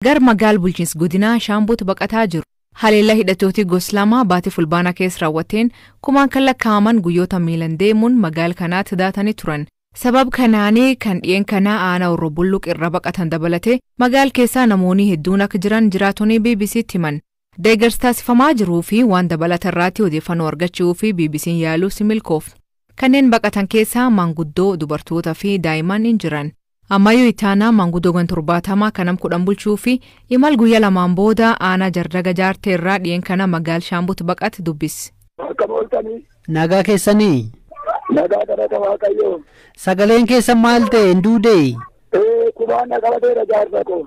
Gar magaal bulchiinsa godinaa Shaambuutti baqataa jiru. Haleellaa hidhattooti Goslamaa baatii fulbaana keessa raawwateen kumaan kan lakkaa'aman guyyoota miilan deemuun magaal kanaatti daatanii turan. Sabab kanaanii kan dhiyeen kanaa aanaa Horroo Bulluq irra baqatan dabalatee magaal keessaa namoonni hedduun akka jiran jiraatonni BBC'tti himan. Deeggarsi taasifamaa jiruu fi waan dabalata irratti odeeffannoo argachuu fi BBC'n yaaluu si milkoofne. Kanneen baqatan keessaa manguddoo, dubartoota fi daa'imman hin jiran. Ammayyuu itaanaa manguddoo ganturbaatamaa kanam kudhan bulchuu fi imal guyyaa lamaan booda aanaa Jardaga jaartee irraa dhiyeen kana magaal Shaambuutti baqate dubbisi. Nagaa keessanii? Nagaa kadhata Waaqayyoo. Sagaleen keessan maal ta'e hin duudee? Kubaan naqabateera jaarsa koo.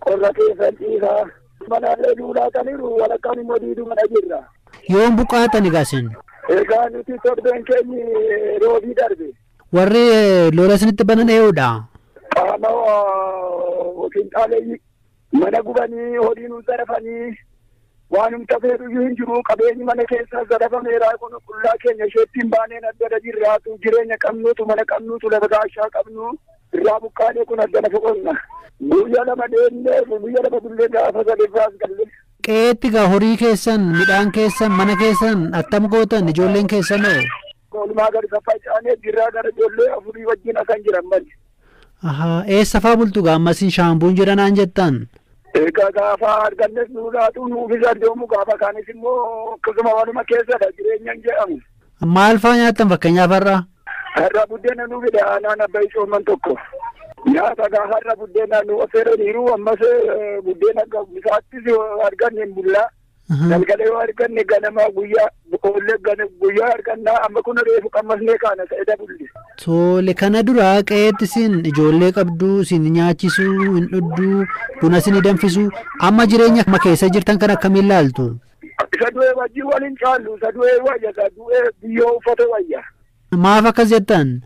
Qorra keessan dhiisaa. Manaallee duulaataniiru walakkaan immoo diiduu mana jirra. Yoon buqqaatan egasin? Egaa nuti torbeen keenyi roobii darbe. Warri lola isinitti banan ee'uudha? Qaama qinxaaleeyyi mana gubanii horii nu zarafanii waanumta feeruyyuu hin jiru qabeenyi mana keessa zarafameera kun qullaa keenya isheettiin baaneen addana jirraatu jireenya qabnuutu mana qabnuutu lafa gaashaa qabnu irraa buqqaanee kun addana foqonna guyyaa lama deemnee guyyaa lama dullee gaafa sadeffaas galle. Qe'eetti gaa horii keessan midhaan keessan mana keessan attam gootan ijoolleen keessanoo? Walumaa gadi faffaca'anii jirraa gara ijoollee afurii wajjin akan jiran mali. Eessa fa'aa bultu gaa ammasiin Shaambuun jedhanaan jettan? Egaa gaafa argannes nu laatu nuufis addoomu gaafa kaanis immoo akkasuma waluma keessadha jireenyaan jedhamu. Maal fa'aa nyaattan fakkeenyaaf har'a? Har'a buddeena nu fide aanaan abbaa cooman tokko. Nyaata gaa har'a buddeena nu affeeraniiru ammas buddeena bisaattis arganne hin bullaa. Galgalee yoo arganne ganama guyyaa oollee guyyaa argannaa amma kun reefu qammasnee kaana ta'edha bulli. Tole kana duraa qe'eetti isin ijoollee qabduu isin nyaachisuu hin dhudduu buna isin danfisuu amma jireenya amma keessa jirtan kan akkamiin laaltu? Isa du'ee wajjin waliin caallu isa du'ee wayya isa du'ee biyyoo uffate wayya. Maaf akkas jettan?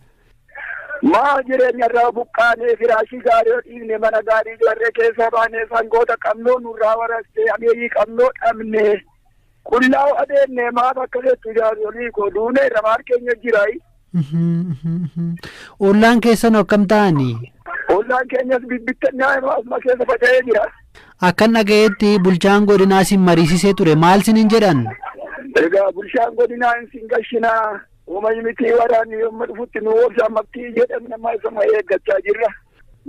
Maa jireenya irraa buqqaanee firaashii gaarii dhiifne mana gaarii ijoollee keessa baanee sangoota qabnoo nurraa waraste ameerii qabnoo dhabne qullaa adeemne maaf akka jettu jaarsolii koo duunee ramaan keenya jiraayi. Ollaan keessan akkam ta'ani? Ollaan keenyas bibbitannaa asuma keessa faca'ee jira. Akkan dhaga'eetti bulchaan godinaa isin mariisisee ture maal isiniin jedhan? Egaa bulchaan godinaa isin gashinaa. Uumayyi miti waraanni yommuu dhufutti nu oolchaa maktii jedhamu nama isuma eeggachaa jirra.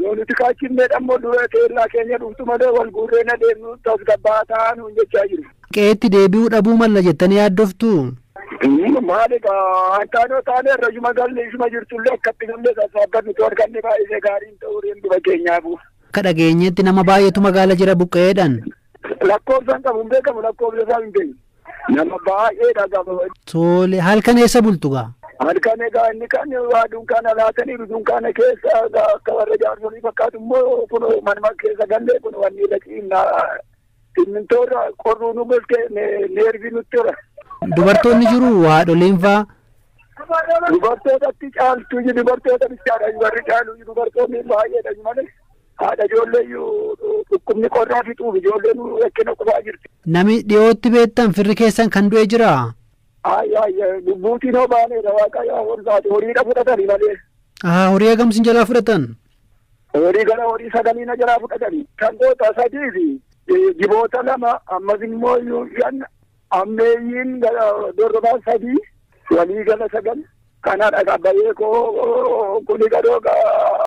Yoo nuti kaachifnee dhammoo dura teellaa keenya dhuftu malee wal guurree na deemnu tasgabbaa ta'aa nuun jechaa jiru. Qe'eetti deebi'uu dhabuu malla jettanii yaaddoftu? Maali hantaanoo taanee irra juma galle isuma jirtullee akkatti gallee sassaabban nuti arganne baay'ee gaariin ta'uu deemtu fakkeenyaafu. Akka dhageenyetti nama baay'eetu magaala jira buqqa'eedhaan. Lakkoofsaan qabu hin beekamu lakkoofsa isaa hin beekamu. Nama baay'eedha gaafa. Tole halkan eessa bultu gaa? Halkan egaa inni kan waa dunkaana laataniiru dunkaana keessa akka warra jaarsolii fakkaatu immoo kun manuma keessa gallee kun wanni irra ciimna simmintoorra qorruu nu bulchee neervi nutti tura. Dubartoonni jiru haadholiin fa'aa? Dubartootatti caaltu dubartoota bichaadha warri caalu dubartoonni baay'eedha malee. Haadha ijoollee dhukkubni qorraa fixuuf ijoolleen rakkina qubaa jirti. Nami dhiyootti beektan firri keessan kan du'e jiraa? Lubbuutiin hoo baaneedha waaqayyaa holbaate horiidha fudhatanii malee. Horii hagamsin jalaa fudhatan? Horii gara horii sagalii na jalaa fudhatanii. Sangoota sadii fi jiboota lama ammas immoo ammeeyyiin dorgobaan sadii walii gala sagal kanaadha qabbayee koo kuni gadoo